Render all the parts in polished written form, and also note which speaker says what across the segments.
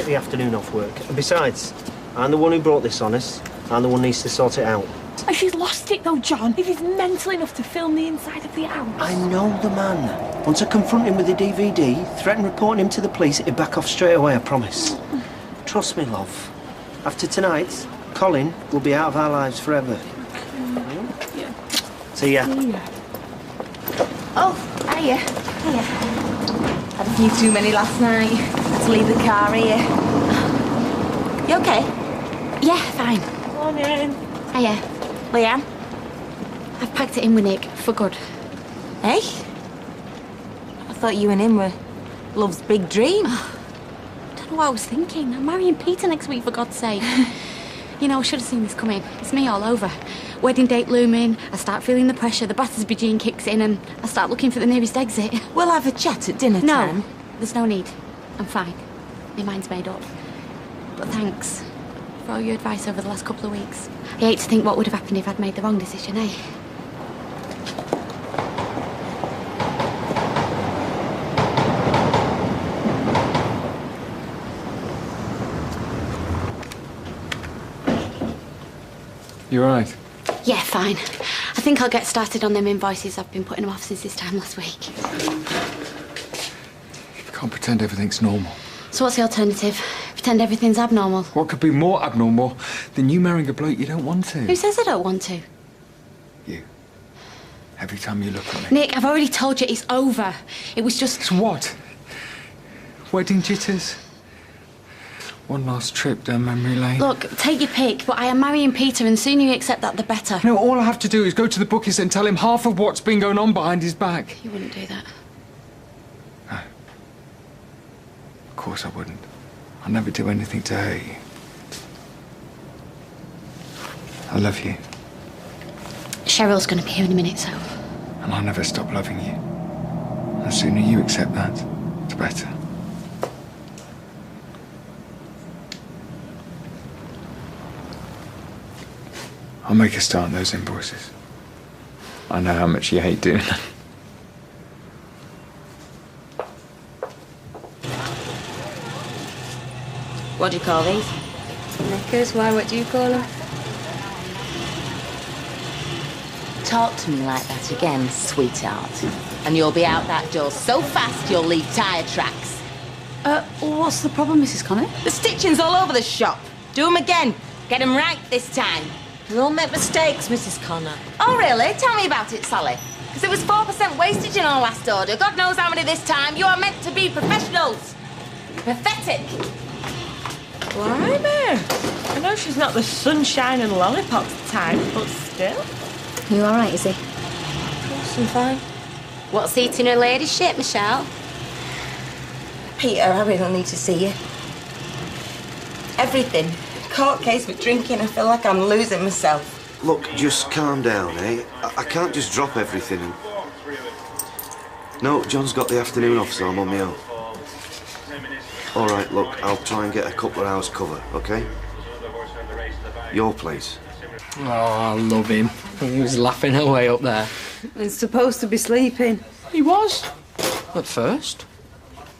Speaker 1: take the afternoon off work. And besides, I'm the one who brought this on us. I'm the one who needs to sort it out.
Speaker 2: And she's lost it though, John. If he's mental enough to film the inside of the house.
Speaker 1: I know the man. Once I confront him with the DVD, threaten reporting him to the police, he'll back off straight away, I promise. Trust me, love. After tonight, Colin will be out of our lives forever.
Speaker 2: Yeah.
Speaker 1: See ya.
Speaker 3: Oh, hiya. Hiya. Had a few too many last night. Had to leave the car here. You okay?
Speaker 2: Yeah, fine.
Speaker 3: Morning.
Speaker 2: Hiya.
Speaker 3: Leanne?
Speaker 2: I've packed it in with Nick, for good.
Speaker 3: Hey? I thought you and him were love's big dream.
Speaker 2: I don't know what I was thinking. I'm marrying Peter next week, for God's sake. You know, I should have seen this coming. It's me all over. Wedding date looming, I start feeling the pressure, the Battersby gene kicks in, and I start looking for the nearest exit.
Speaker 3: We'll have a chat at dinner time.
Speaker 2: No, there's no need. I'm fine. My mind's made up. But thanks for all your advice over the last couple of weeks. I hate to think what would have happened if I'd made the wrong decision, eh?
Speaker 4: You all right?
Speaker 2: Yeah, fine. I think I'll get started on them invoices. I've been putting them off since this time last week.
Speaker 4: You can't pretend everything's normal.
Speaker 2: So what's the alternative? Pretend everything's abnormal?
Speaker 4: What could be more abnormal than you marrying a bloke you don't want to?
Speaker 2: Who says I don't want to?
Speaker 4: You. Every time you look at me.
Speaker 2: Nick, I've already told you it's over. It was just...
Speaker 4: It's what? Wedding jitters? One last trip down memory lane?
Speaker 2: Look, take your pick, but I am marrying Peter, and the sooner you accept that, the better.
Speaker 4: No, all I have to do is go to the bookies and tell him half of what's been going on behind his back.
Speaker 2: You wouldn't do that.
Speaker 4: No. Of course I wouldn't. I'll never do anything to hurt you. I love you.
Speaker 2: Cheryl's going to be here in a minute, so...
Speaker 4: And I'll never stop loving you. The sooner you accept that, the better. I'll make a start on those invoices. I know how much you hate doing that.
Speaker 3: What do you call these?
Speaker 5: Knickers, why, what do you call them?
Speaker 3: Talk to me like that again, sweetheart. And you'll be out that door so fast you'll leave tyre tracks.
Speaker 5: What's the problem, Mrs. Connor?
Speaker 3: The stitching's all over the shop. Do them again. Get them right this time. We all make mistakes, Mrs. Connor. Oh, really? Tell me about it, Sally. Because it was 4% wastage in our last order. God knows how many this time. You are meant to be professionals. Pathetic.
Speaker 6: Blimey. I know she's not the sunshine and lollipops type, but still.
Speaker 5: You all right, is he?
Speaker 3: I'm fine. What's eating her ladyship, Michelle? Peter, I really need to see you. Everything. Court case with drinking, I feel like I'm losing myself.
Speaker 7: Look, just calm down, eh? I can't just drop everything and... No, John's got the afternoon off, so I'm on my own. All right, look, I'll try and get a couple of hours cover, OK? Your place.
Speaker 8: Oh, I love him. He was laughing away up there.
Speaker 5: He's supposed to be sleeping.
Speaker 8: He was. At first.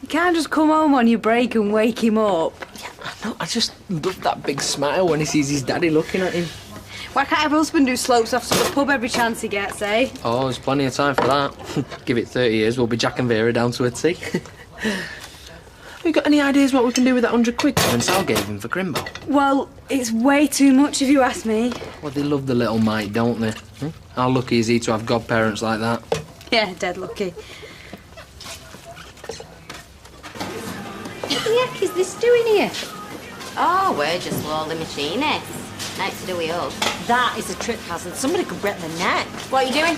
Speaker 5: You can't just come home on your break and wake him up.
Speaker 8: Yeah, I know. I just love that big smile when he sees his daddy looking at him.
Speaker 5: Why can't her husband do slopes off to the pub every chance he gets, eh?
Speaker 8: Oh, there's plenty of time for that. Give it 30 years, we'll be Jack and Vera down to a tea. Have you got any ideas what we can do with that 100 quid Sal gave him for Grimbo?
Speaker 5: Well, it's way too much if you ask me.
Speaker 8: Well, they love the little mite, don't they? How lucky is he to have godparents like that?
Speaker 5: Yeah, dead lucky.
Speaker 3: What the heck is this doing here? Oh, we're just lolly machinists. Nice to do with us. That is a trip hazard. Somebody could break their neck. What are you doing?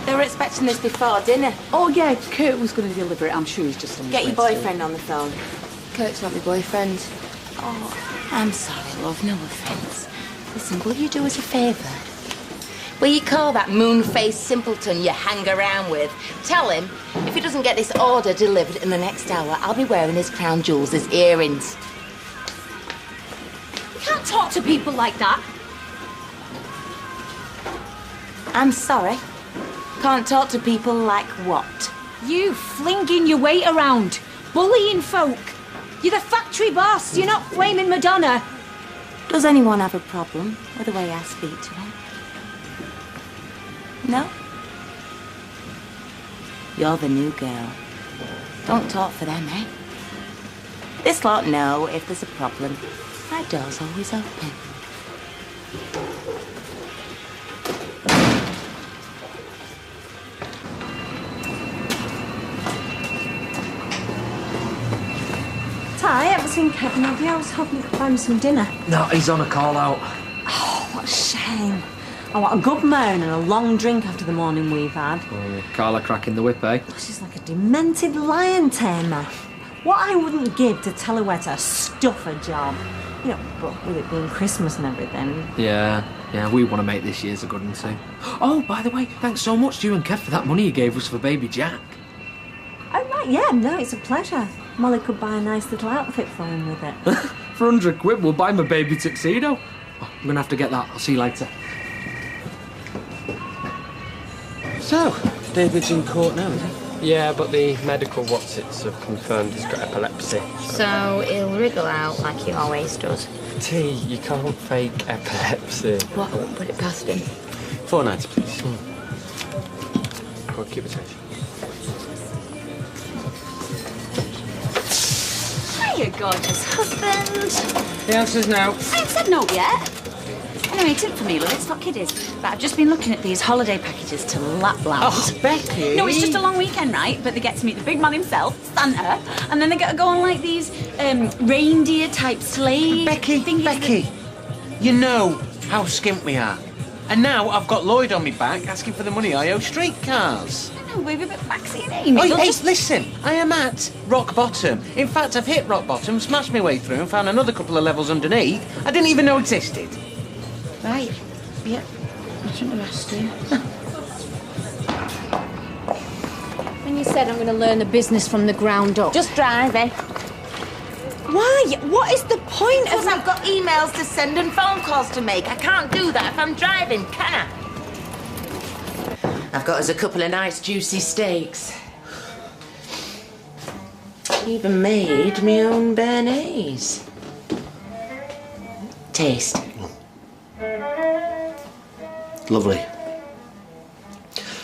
Speaker 3: They were expecting this before dinner.
Speaker 5: Oh, yeah, Kurt was going to deliver it. I'm sure he's just on his
Speaker 3: Get
Speaker 5: way
Speaker 3: your boyfriend on the phone.
Speaker 2: Kurt's not my boyfriend.
Speaker 3: Oh, I'm sorry, love. No offence. Listen, will you do us a favour? Will you call that moon-faced simpleton you hang around with? Tell him, if he doesn't get this order delivered in the next hour, I'll be wearing his crown jewels as earrings.
Speaker 2: You can't talk to people like that.
Speaker 3: I'm sorry. Can't talk to people like what?
Speaker 2: You flinging your weight around.
Speaker 5: bullying folk. You're the factory boss. You're not flaming Madonna.
Speaker 3: Does anyone have a problem with the way I speak to him? No? You're the new girl. Don't talk for them, eh? This lot know if there's a problem, my door's always open.
Speaker 5: Ty, I haven't seen Kevin, have you? I was hoping you could buy me some dinner.
Speaker 8: No, he's on a call out.
Speaker 5: Oh, what a shame. I want a good moan and a long drink after the morning we've had.
Speaker 8: Oh, Carla cracking the whip, eh?
Speaker 5: She's like a demented lion tamer. What I wouldn't give to tell her where to stuff a job. You know, but with it being Christmas and everything.
Speaker 8: Yeah, we want to make this year's a good one too. Oh, by the way, thanks so much to you and Kev for that money you gave us for baby Jack.
Speaker 5: Oh, right, yeah, no, it's a pleasure. Molly could buy a nice little outfit for him with it.
Speaker 8: For 100 quid, we'll buy him a baby tuxedo. Oh, I'm gonna have to get that. I'll see you later.
Speaker 9: So, David's in court now, is he?
Speaker 10: Yeah, but the medical what's-its have confirmed he's got epilepsy.
Speaker 2: So he'll wriggle out like he always does.
Speaker 10: T, you can't fake epilepsy.
Speaker 2: What? I won't put it past him.
Speaker 9: 4 nights, please.
Speaker 10: Go on, keep it safe.
Speaker 5: Hiya, gorgeous husband.
Speaker 9: The answer's no.
Speaker 5: I haven't said no yet. Anyway, tip for me, love, it's not kiddies. But I've just been looking at these holiday packages to Lapland.
Speaker 9: Oh, Becky!
Speaker 5: No, it's just a long weekend, right? But they get to meet the big man himself, Santa, and then they get to go on like these reindeer-type sleigh
Speaker 9: Becky, you know how skint we are. And now I've got Lloyd on me back asking for the money I owe streetcars.
Speaker 5: No, baby, but Maxine, Amy.
Speaker 9: Oh, hey, listen, I am at rock bottom. In fact, I've hit rock bottom, smashed my way through and found another couple of levels underneath I didn't even know existed.
Speaker 2: Right. Yeah. I shouldn't have asked you. When you said I'm going to learn the business from the ground up.
Speaker 3: Just drive, eh?
Speaker 5: Why? What is the point of
Speaker 3: Because I've got emails to send and phone calls to make. I can't do that if I'm driving, can I? I've got us a couple of nice juicy steaks. Even made my own béarnaise. Taste.
Speaker 1: Lovely.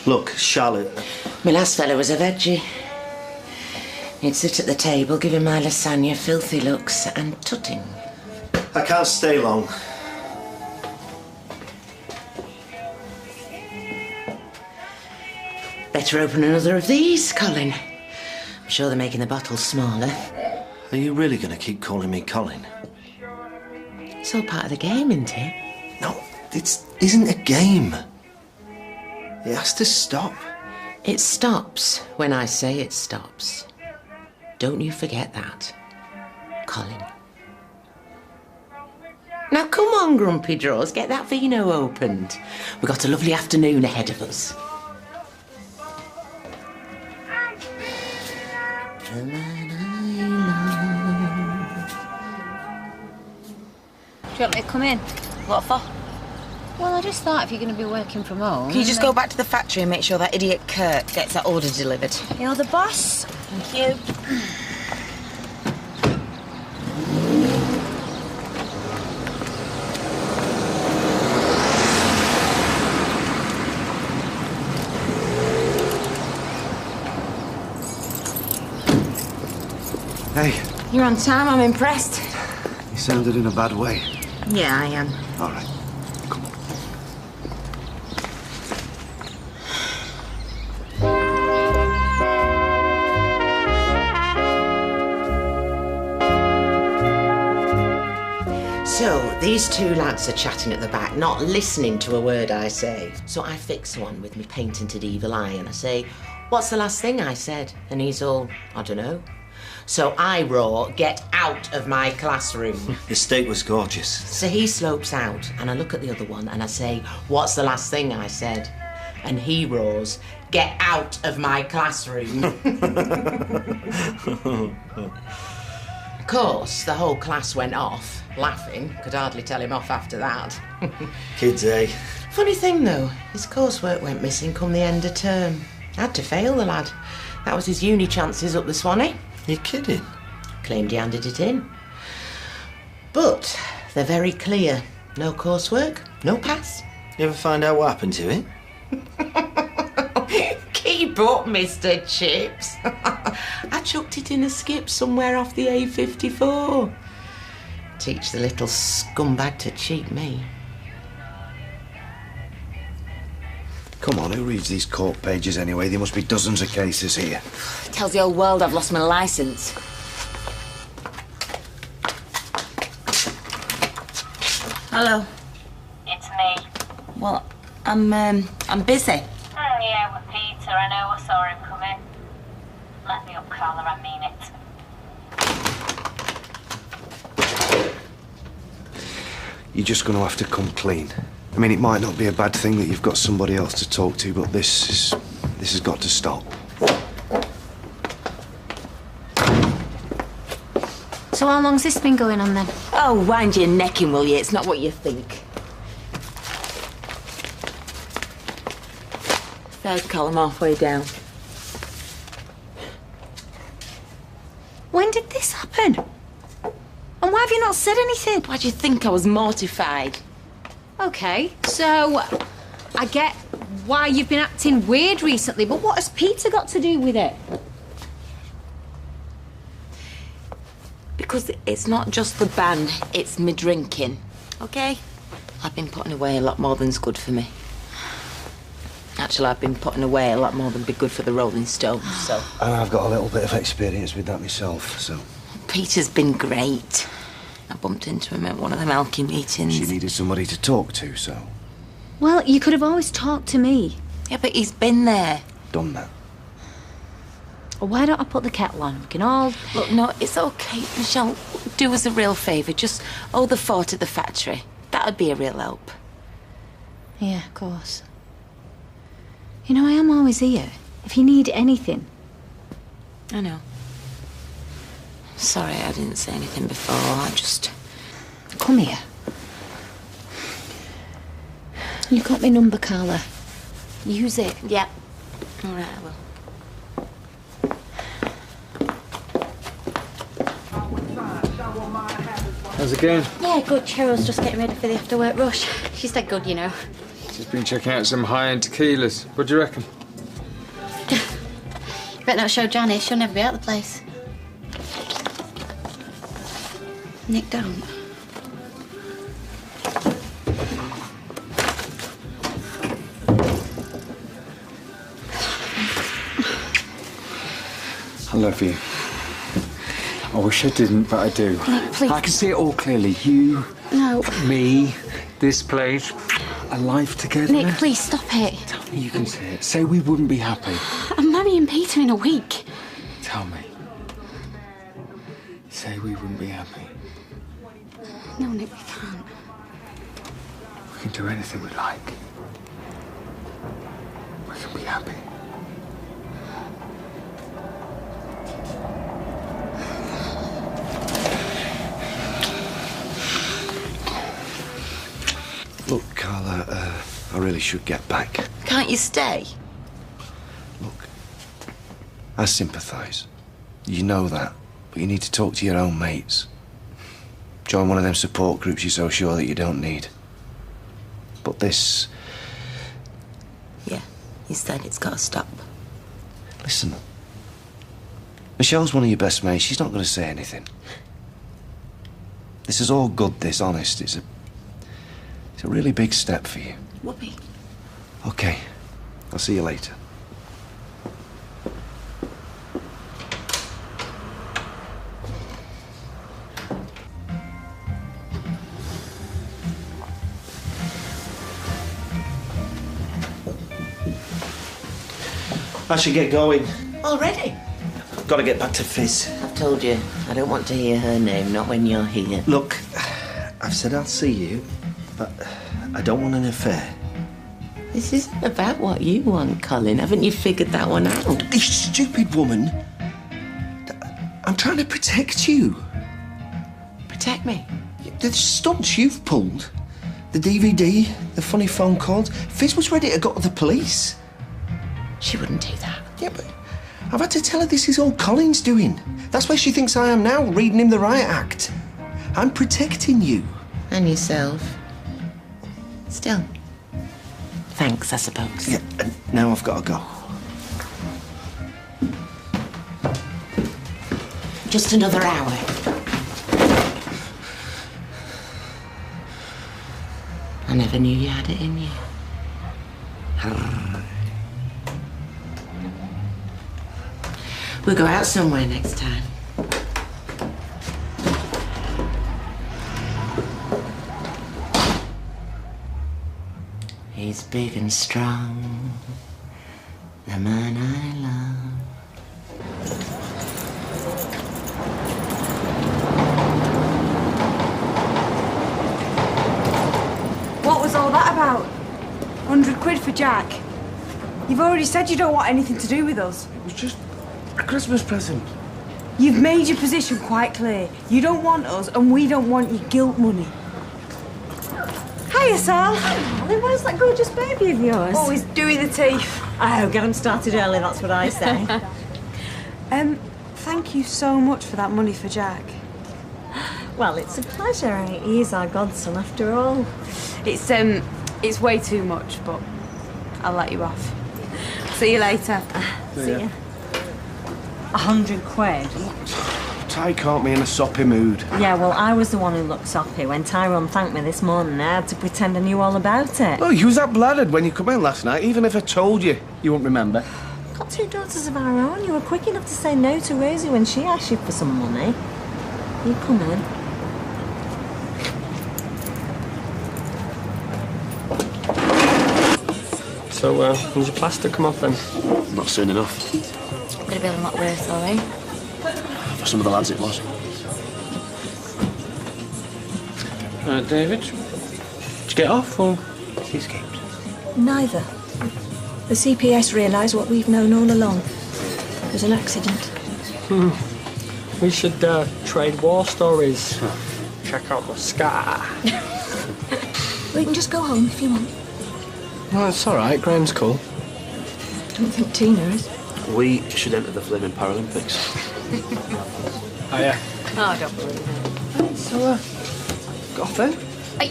Speaker 1: Look, Charlotte.
Speaker 3: My last fella was a veggie. He'd sit at the table giving my lasagna filthy looks and tutting.
Speaker 1: I can't stay long.
Speaker 3: Better open another of these, Colin. I'm sure they're making the bottles smaller.
Speaker 1: Are you really going to keep calling me Colin?
Speaker 3: It's all part of the game, isn't it?
Speaker 1: No, it isn't a game. It has to stop.
Speaker 3: It stops when I say it stops. Don't you forget that, Colin. Now come on, Grumpy Draws, get that vino opened. We've got a lovely afternoon ahead of us.
Speaker 5: Do you want me to come in? What for?
Speaker 2: Well, I just thought if you're going to be working from home...
Speaker 11: Can you just go back to the factory and make sure that idiot Kurt gets that order delivered?
Speaker 5: You're the boss.
Speaker 11: Thank you.
Speaker 7: Hey,
Speaker 11: You're on time, I'm impressed.
Speaker 7: you sounded in a bad way.
Speaker 11: Yeah, I am.
Speaker 7: All right, come on.
Speaker 3: So, these two lads are chatting at the back, not listening to a word I say. So I fix one with me patented evil eye and I say, what's the last thing I said? And he's all, I don't know. So I roar, get out of my classroom.
Speaker 1: The steak was gorgeous.
Speaker 3: So he slopes out and I look at the other one and I say, what's the last thing I said? And he roars, get out of my classroom. Of course, the whole class went off, laughing. Could hardly tell him off after that.
Speaker 1: Kids, eh?
Speaker 3: Funny thing, though, his coursework went missing come the end of term. Had to fail, the lad. That was his uni chances up the Swanee.
Speaker 1: You're kidding?
Speaker 3: Claimed he handed it in. But they're very clear. No coursework, no pass.
Speaker 1: You ever find out what happened to it?
Speaker 3: Keep up, Mr. Chips. I chucked it in a skip somewhere off the A54. Teach the little scumbag to cheat me.
Speaker 7: Come on, who reads these court pages anyway? There must be dozens of cases here.
Speaker 3: Tells the whole world I've lost my licence. Hello.
Speaker 12: It's me.
Speaker 3: Well, I'm busy.
Speaker 12: Yeah, with Peter. I know I saw him coming. Let me up, Carla. I mean it.
Speaker 7: You're just going to have to come clean. I mean, it might not be a bad thing that you've got somebody else to talk to, but this has got to stop.
Speaker 2: So how long's this been going on then?
Speaker 3: Oh, wind your neck in, will you? It's not what you think. Third column halfway down.
Speaker 2: When did this happen? And why have you not said anything?
Speaker 3: Why do you think I was mortified?
Speaker 2: Okay, so I get why you've been acting weird recently, but what has Peter got to do with it?
Speaker 3: Because it's not just the ban, it's me drinking, okay? I've been putting away a lot more than's good for me. Actually, I've been putting away a lot more than be good for the Rolling Stones, so...
Speaker 7: And I've got a little bit of experience with that myself, so...
Speaker 3: Peter's been great. I bumped into him at one of them Alky meetings.
Speaker 7: She needed somebody to talk to, so...
Speaker 2: Well, you could have always talked to me.
Speaker 3: Yeah, but he's been there.
Speaker 7: Done that.
Speaker 2: Well, why don't I put the kettle on? We can all...
Speaker 3: Look, no, it's okay, Michelle. Do us a real favour. Just hold the fort at the factory. That'd be a real help.
Speaker 2: Yeah, of course. You know, I am always here. If you need anything.
Speaker 3: I know. Sorry, I didn't say anything before. I just...
Speaker 2: Come here. You got my number, Carla. Use it.
Speaker 3: Yeah. All right, I will.
Speaker 4: How's it going?
Speaker 2: Yeah, good. Cheryl's just getting ready for the after-work rush. She's that good, you know.
Speaker 4: Just been checking out some high-end tequilas. What do you reckon?
Speaker 2: You better not show Janice. She'll never be out of the place. Nick, don't.
Speaker 4: I love you. I wish I didn't, but I do.
Speaker 2: Nick, please.
Speaker 4: I can see it all clearly. You,
Speaker 2: No.
Speaker 4: me, this place, a life together.
Speaker 2: Nick, please stop it.
Speaker 4: Tell me you can see it. Say we wouldn't be happy.
Speaker 2: I'm marrying Peter in a week.
Speaker 4: Tell me. Say we wouldn't be happy.
Speaker 2: No, Nick, we can't.
Speaker 4: We can do anything we like. We can be happy.
Speaker 7: Look, Carla, I really should get back.
Speaker 3: Can't you stay?
Speaker 7: Look, I sympathise. You know that. But you need to talk to your own mates. Join one of them support groups you're so sure that you don't need. But this...
Speaker 3: Yeah, you said it's got to stop.
Speaker 7: Listen. Michelle's one of your best mates. She's not going to say anything. This is all good, this, honest. It's a really big step for you.
Speaker 3: Whoopee.
Speaker 7: Okay. I'll see you later.
Speaker 1: I should get going.
Speaker 3: Already?
Speaker 1: Got to get back to Fizz.
Speaker 3: I've told you, I don't want to hear her name, not when you're here.
Speaker 1: Look, I've said I'll see you, but I don't want an affair.
Speaker 3: This isn't about what you want, Colin. Haven't you figured that one out?
Speaker 1: You stupid woman. I'm trying to protect you.
Speaker 3: Protect me?
Speaker 1: The stunts you've pulled, the DVD, the funny phone calls, Fizz was ready to go to the police.
Speaker 3: She wouldn't do that.
Speaker 1: Yeah, but I've had to tell her this is all Colin's doing. That's where she thinks I am now, reading him the riot act. I'm protecting you.
Speaker 3: And yourself. Still. Thanks, I suppose.
Speaker 1: Yeah, and now I've got to go.
Speaker 3: Just another hour. I never knew you had it in you. We'll go out somewhere next time. He's big and strong, the man I love.
Speaker 13: What was all that about? 100 quid for Jack? You've already said you don't want anything to do with us.
Speaker 1: It was just a Christmas present.
Speaker 13: You've made your position quite clear. You don't want us, and we don't want your guilt money. Hiya, Sal.
Speaker 5: Molly, where's that gorgeous baby of yours?
Speaker 13: Oh, he's doing the teeth.
Speaker 5: Oh, get him started early, that's what I say.
Speaker 13: Thank you so much for that money for Jack.
Speaker 5: Well, it's a pleasure. He is our godson after all.
Speaker 13: It's way too much, but I'll let you off. See you later.
Speaker 5: See ya. 100 quid?
Speaker 1: Ty caught me in a soppy mood.
Speaker 5: Yeah, well, I was the one who looked soppy. When Tyrone thanked me this morning, I had to pretend I knew all about it.
Speaker 1: Oh, you was that bladdered when you come in last night. Even if I told you, you won't remember.
Speaker 5: Got 2 daughters of our own. You were quick enough to say no to Rosie when she asked you for some money. You come in.
Speaker 10: So, when's your plaster come off then?
Speaker 14: Not soon enough.
Speaker 2: Could have been a lot worse, though, eh?
Speaker 14: For some of the lads it was.
Speaker 10: David, did you get off or he escaped?
Speaker 15: Neither. The CPS realised what we've known all along. It was an accident.
Speaker 10: We should trade war stories. Check out the scar.
Speaker 15: We can just go home if you want.
Speaker 10: No, it's all right. Graham's cool.
Speaker 15: Don't think Tina is.
Speaker 14: We should enter the flaming Paralympics.
Speaker 10: Oh, yeah.
Speaker 2: Oh, I don't believe it.
Speaker 10: So, got off then?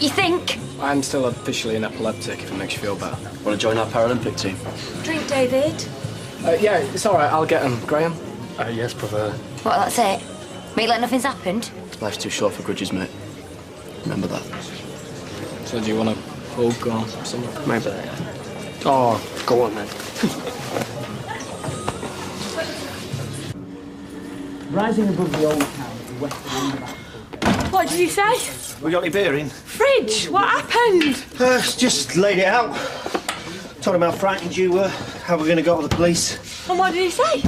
Speaker 2: You think?
Speaker 10: I'm still officially an epileptic, if it makes you feel better.
Speaker 14: Want to join our Paralympic team?
Speaker 15: Drink, David.
Speaker 10: Yeah, it's all right. I'll get him. Graham? Yes, brother.
Speaker 2: What, that's it? Make like nothing's happened?
Speaker 14: Life's too short for grudges, mate. Remember that.
Speaker 10: So do you want to hug or something? Maybe. Oh, go on then.
Speaker 9: Rising above the old town, the western
Speaker 13: What did you say?
Speaker 1: We got any beer in?
Speaker 13: Fridge, what happened?
Speaker 1: Just laid it out. Told him how frightened you were, how we're going to go to the police.
Speaker 13: And what did he say?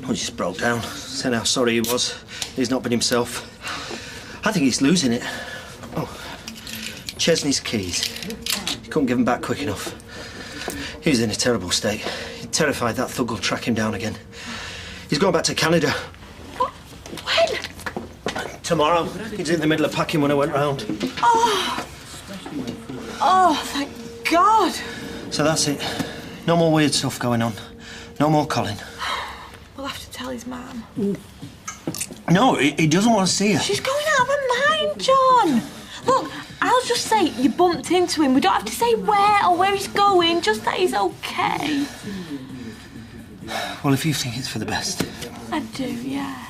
Speaker 1: Well, he just broke down, said how sorry he was. He's not been himself. I think he's losing it. Oh, Chesney's keys. He couldn't give them back quick enough. He was in a terrible state. He terrified that thug will track him down again. He's going back to Canada.
Speaker 13: When?
Speaker 1: Tomorrow. He's in the middle of packing when I went round.
Speaker 13: Oh, thank God.
Speaker 1: So that's it. No more weird stuff going on. No more Colin.
Speaker 13: We'll have to tell his mum.
Speaker 1: No, he doesn't want to see her.
Speaker 13: She's going out of her mind, John. Look, I'll just say you bumped into him. We don't have to say where or where he's going, just that he's okay.
Speaker 1: Well, if you think it's for the best.
Speaker 13: I do, yeah.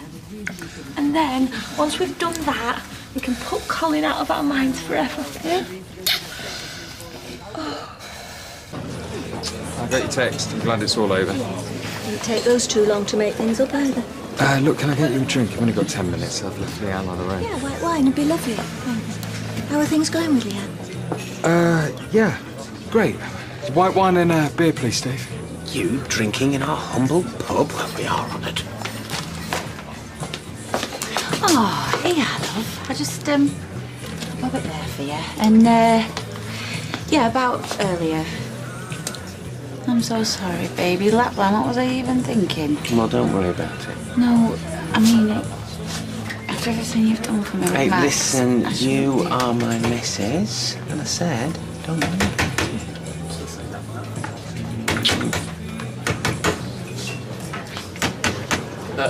Speaker 13: And then, once we've done that, we can put Colin out of our minds forever, yeah?
Speaker 4: I got your text. I'm glad it's all over.
Speaker 15: Didn't take those too long to make things up either.
Speaker 4: Look, can I get you a drink? I've only got 10 minutes. I've left Leanne on the road.
Speaker 15: Yeah, white wine would be lovely. How are things going with Leanne?
Speaker 4: Yeah. Great. White wine and beer, please, Steve.
Speaker 9: You drinking in our humble pub? We are honoured.
Speaker 2: Oh, yeah, love. I just, I'll have it there for you. And, yeah, about earlier. I'm so sorry, baby. Lapland, what was I even thinking?
Speaker 9: Well, don't worry about it.
Speaker 2: No, I mean, after everything you've done for me with
Speaker 9: Hey,
Speaker 2: Max,
Speaker 9: listen,
Speaker 2: I should-
Speaker 9: you are my missus, and I said, don't worry about it.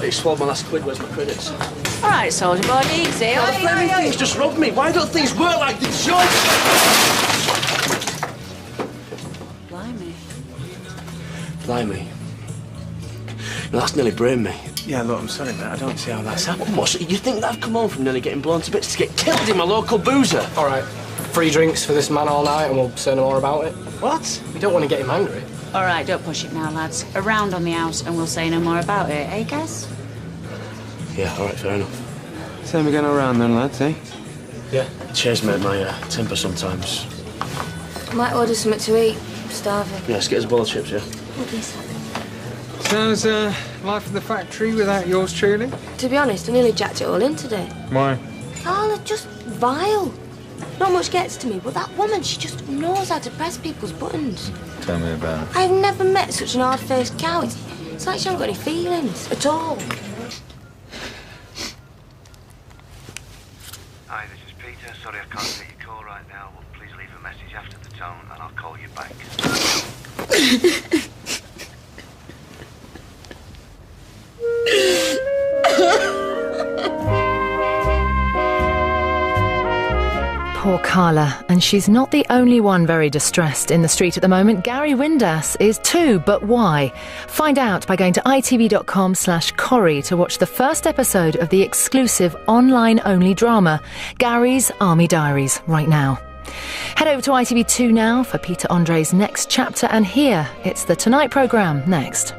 Speaker 14: He swallowed my last quid. Where's my credits?
Speaker 11: All right, soldier boy, easy.
Speaker 14: The flaming things just robbed me. Why don't things work like they should?
Speaker 11: Blimey.
Speaker 14: Blimey. No, that's nearly brained me.
Speaker 9: Yeah, look, I'm sorry, but I don't see how that's happened.
Speaker 14: What? You think that I've come home from nearly getting blown to bits to get killed in my local boozer?
Speaker 8: All right, free drinks for this man all night and we'll say no more about it.
Speaker 9: What?
Speaker 8: We don't want to get him angry.
Speaker 16: All right, don't push it now, lads. A round on the house and we'll say no more about it, eh, guys?
Speaker 14: Yeah, all right, fair enough.
Speaker 9: So we're going around then, lads, eh?
Speaker 14: Yeah. Cheers, mate. My temper sometimes.
Speaker 17: Might order something to eat. Starving.
Speaker 14: Yeah, let's get us a bowl of chips, yeah?
Speaker 10: Sounds life of the factory without yours truly.
Speaker 17: To be honest, I nearly jacked it all in today.
Speaker 10: Why?
Speaker 17: Carla, just vile. Not much gets to me, but that woman, she just knows how to press people's buttons.
Speaker 10: Tell me about it.
Speaker 17: I've never met such an hard-faced cow. It's like she hasn't got any feelings at all.
Speaker 7: Hi, this is Peter. Sorry I can't take your call right now, but please leave a message after the tone and I'll call you back.
Speaker 18: Poor Carla, and she's not the only one very distressed in the street at the moment. Gary Windass is too, but why? Find out by going to itv.com/Corrie to watch the first episode of the exclusive online-only drama, Gary's Army Diaries, right now. Head over to ITV2 now for Peter Andre's next chapter, and here it's the Tonight programme next.